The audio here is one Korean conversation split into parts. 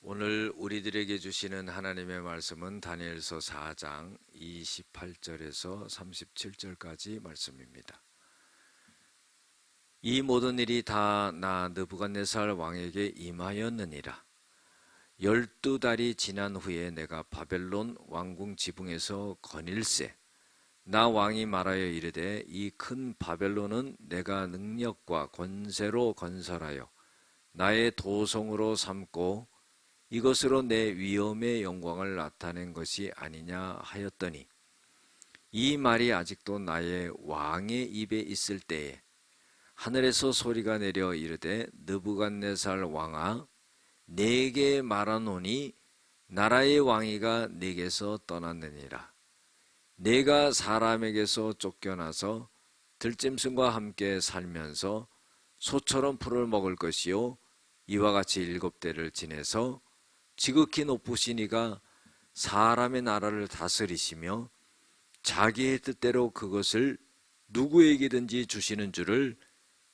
오늘 우리들에게 주시는 하나님의 말씀은 다니엘서 4장 28절에서 37절까지 말씀입니다. 이 모든 일이 다 나 느부갓네살 왕에게 임하였느니라. 12달이 지난 후에 내가 바벨론 왕궁 지붕에서 거닐세 나 왕이 말하여 이르되 이 큰 바벨론은 내가 능력과 권세로 건설하여 나의 도성으로 삼고 이것으로 내 위엄의 영광을 나타낸 것이 아니냐 하였더니 이 말이 아직도 나의 왕의 입에 있을 때에 하늘에서 소리가 내려 이르되 느부갓네살 왕아 내게 말하노니 나라의 왕위가 내게서 떠났느니라. 내가 사람에게서 쫓겨나서 들짐승과 함께 살면서 소처럼 풀을 먹을 것이요 이와 같이 7대를 지내서 지극히 높으신 이가 사람의 나라를 다스리시며 자기의 뜻대로 그것을 누구에게든지 주시는 줄을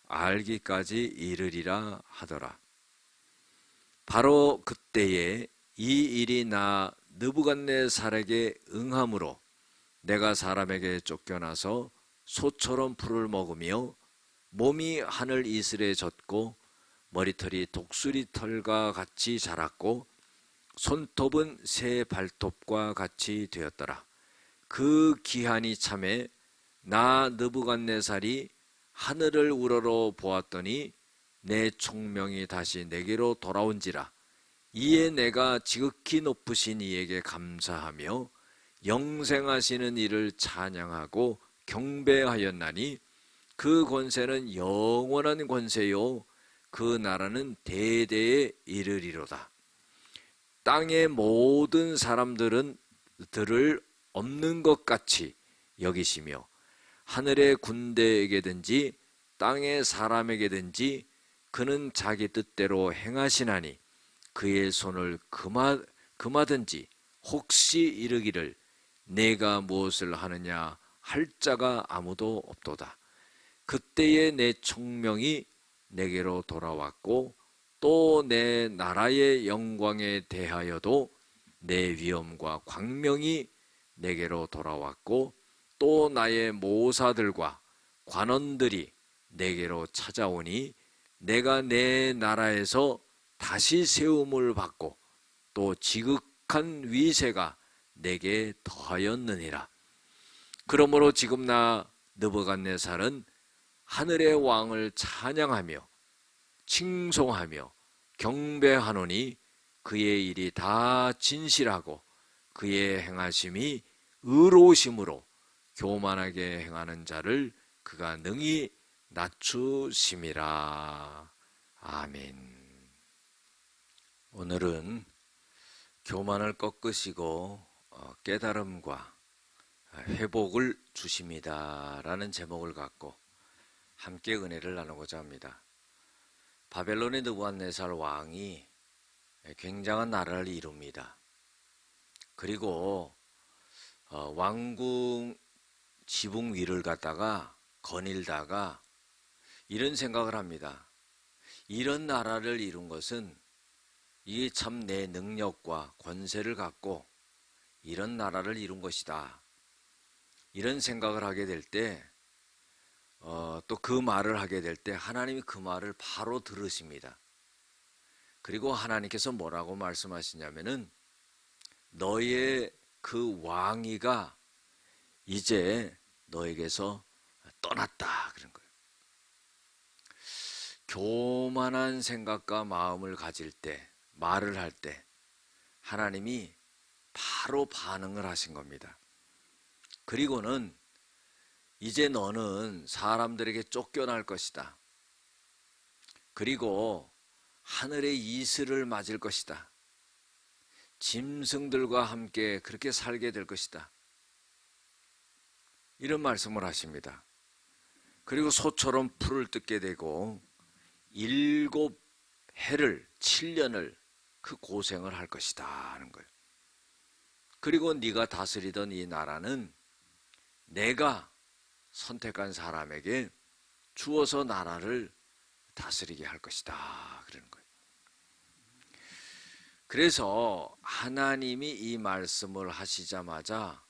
알기까지 이르리라 하더라. 바로 그때에 이 일이 나 느부갓네살에게 응함으로 내가 사람에게 쫓겨나서 소처럼 풀을 먹으며 몸이 하늘 이슬에 젖고 머리털이 독수리 털과 같이 자랐고 손톱은 새 발톱과 같이 되었더라. 그 기한이 참에 나 느부갓네살이 하늘을 우러러 보았더니 내 총명이 다시 내게로 돌아온지라. 이에 내가 지극히 높으신 이에게 감사하며 영생하시는 이를 찬양하고 경배하였나니 그 권세는 영원한 권세요 그 나라는 대대에 이르리로다. 땅의 모든 사람들은 들을 없는 것 같이 여기시며 하늘의 군대에게든지 땅의 사람에게든지 그는 자기 뜻대로 행하시나니 그의 손을 금하든지 혹시 이르기를 내가 무엇을 하느냐 할 자가 아무도 없도다. 그때에 내 총명이 내게로 돌아왔고 또 내 나라의 영광에 대하여도 내 위엄과 광명이 내게로 돌아왔고 또 나의 모사들과 관원들이 내게로 찾아오니 내가 내 나라에서 다시 세움을 받고 또 지극한 위세가 내게 더하였느니라. 그러므로 지금 나 느부갓네살은 하늘의 왕을 찬양하며 칭송하며 경배하노니 그의 일이 다 진실하고 그의 행하심이 의로우심으로 교만하게 행하는 자를 그가 능히 낮추심이라. 아멘. 오늘은 교만을 꺾으시고 깨달음과 회복을 주십니다 라는 제목을 갖고 함께 은혜를 나누고자 합니다. 바벨론의 느부갓네살 왕이 굉장한 나라를 이룹니다. 그리고 왕궁 지붕 위를 갖다가 거닐다가 이런 생각을 합니다. 이런 나라를 이룬 것은 이게 참 내 능력과 권세를 갖고 이런 나라를 이룬 것이다. 이런 생각을 하게 될 때 또 그 말을 하게 될 때 하나님이 그 말을 바로 들으십니다. 그리고 하나님께서 뭐라고 말씀하시냐면은 너의 그 왕위가 이제 너에게서 떠났다 그런 거예요. 교만한 생각과 마음을 가질 때, 말을 할 때 하나님이 바로 반응을 하신 겁니다. 그리고는 이제 너는 사람들에게 쫓겨날 것이다. 그리고 하늘의 이슬을 맞을 것이다. 짐승들과 함께 그렇게 살게 될 것이다. 이런 말씀을 하십니다. 그리고 소처럼 풀을 뜯게 되고 7해를 7년을 그 고생을 할 것이다 하는 거예요. 그리고 네가 다스리던 이 나라는 내가 선택한 사람에게 주어서 나라를 다스리게 할 것이다 그러는 거예요. 그래서 하나님이 이 말씀을 하시자마자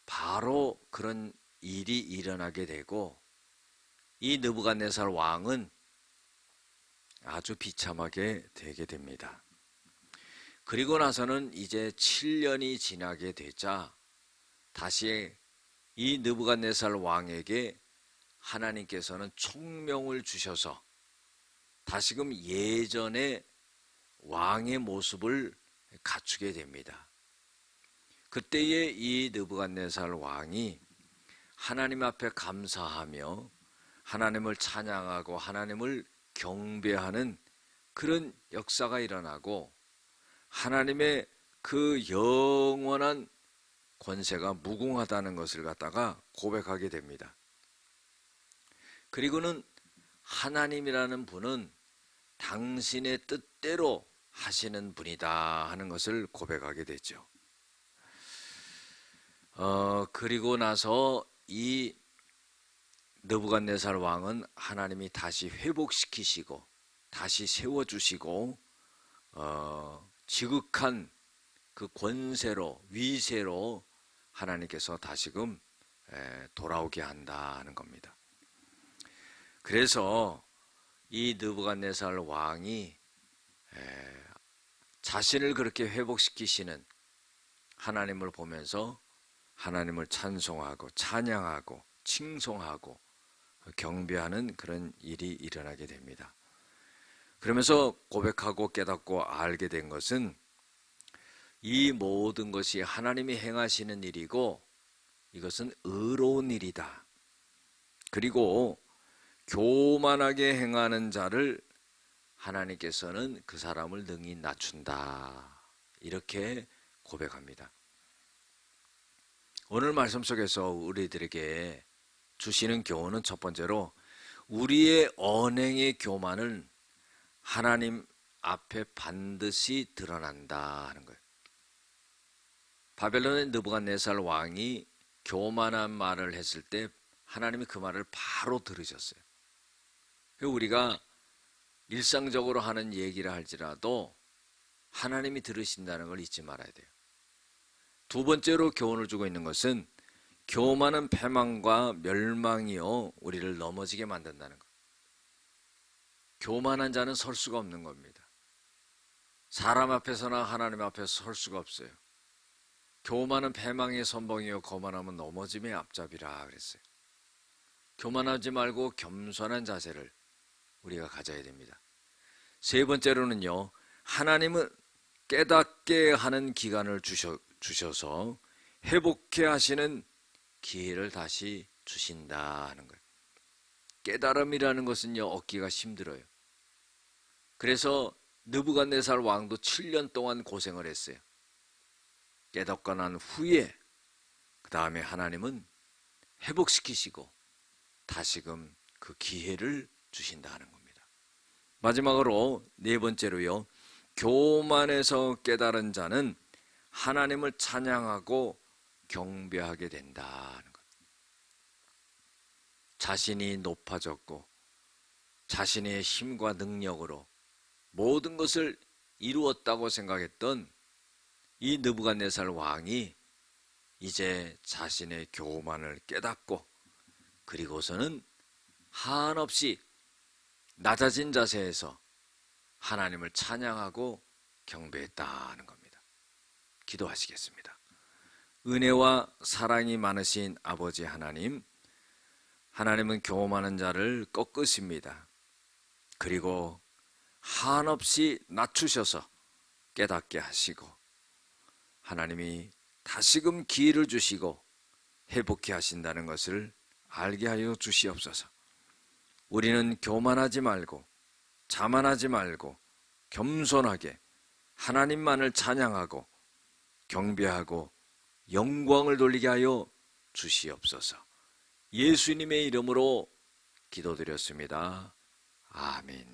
바로 그런 일이 일어나게 되고 이 느부갓네살 왕은 아주 비참하게 되게 됩니다. 그리고 나서는 이제 7년이 지나게 되자 다시 이 느부갓네살 왕에게 하나님께서는 총명을 주셔서 다시금 예전의 왕의 모습을 갖추게 됩니다. 그때에 이 느부갓네살 왕이 하나님 앞에 감사하며 하나님을 찬양하고 하나님을 경배하는 그런 역사가 일어나고 하나님의 그 영원한 권세가 무궁하다는 것을 갖다가 고백하게 됩니다. 그리고는 하나님이라는 분은 당신의 뜻대로 하시는 분이다 하는 것을 고백하게 되죠. 그리고 나서 이 느부갓네살 왕은 하나님이 다시 회복시키시고 다시 세워주시고 지극한 그 권세로 위세로 하나님께서 다시금 돌아오게 한다 하는 겁니다. 그래서 이 느부갓네살 왕이 자신을 그렇게 회복시키시는 하나님을 보면서 하나님을 찬송하고 찬양하고 칭송하고 경배하는 그런 일이 일어나게 됩니다. 그러면서 고백하고 깨닫고 알게 된 것은 이 모든 것이 하나님이 행하시는 일이고 이것은 의로운 일이다. 그리고 교만하게 행하는 자를 하나님께서는 그 사람을 능히 낮춘다. 이렇게 고백합니다. 오늘 말씀 속에서 우리들에게 주시는 교훈은 첫 번째로 우리의 언행의 교만은 하나님 앞에 반드시 드러난다 하는 거예요. 바벨론의 느부갓네살 왕이 교만한 말을 했을 때 하나님이 그 말을 바로 들으셨어요. 우리가 일상적으로 하는 얘기를 할지라도 하나님이 들으신다는 걸 잊지 말아야 돼요. 두 번째로 교훈을 주고 있는 것은 교만은 패망과 멸망이요 우리를 넘어지게 만든다는 것. 교만한 자는 설 수가 없는 겁니다. 사람 앞에서나 하나님 앞에서 설 수가 없어요. 교만은 패망의 선봉이요 거만함은 넘어짐의 앞잡이라 그랬어요. 교만하지 말고 겸손한 자세를 우리가 가져야 됩니다. 세 번째로는요, 하나님은 깨닫게 하는 기간을 주셔서 회복해 하시는 기회를 다시 주신다 하는 거예요. 깨달음이라는 것은요, 얻기가 힘들어요. 그래서 느부갓네살 왕도 7년 동안 고생을 했어요. 깨닫고 난 후에 그 다음에 하나님은 회복시키시고 다시금 그 기회를 주신다는 겁니다. 마지막으로 네 번째로요, 교만에서 깨달은 자는 하나님을 찬양하고 경배하게 된다는 것. 자신이 높아졌고 자신의 힘과 능력으로 모든 것을 이루었다고 생각했던 이 느부갓네살 왕이 이제 자신의 교만을 깨닫고 그리고서는 한없이 낮아진 자세에서 하나님을 찬양하고 경배했다는 겁니다. 기도하시겠습니다. 은혜와 사랑이 많으신 아버지 하나님, 하나님은 교만한 자를 꺾으십니다. 그리고 한없이 낮추셔서 깨닫게 하시고 하나님이 다시금 기회를 주시고 회복케 하신다는 것을 알게 하여 주시옵소서. 우리는 교만하지 말고 자만하지 말고 겸손하게 하나님만을 찬양하고 경배하고 영광을 돌리게 하여 주시옵소서. 예수님의 이름으로 기도드렸습니다. 아멘.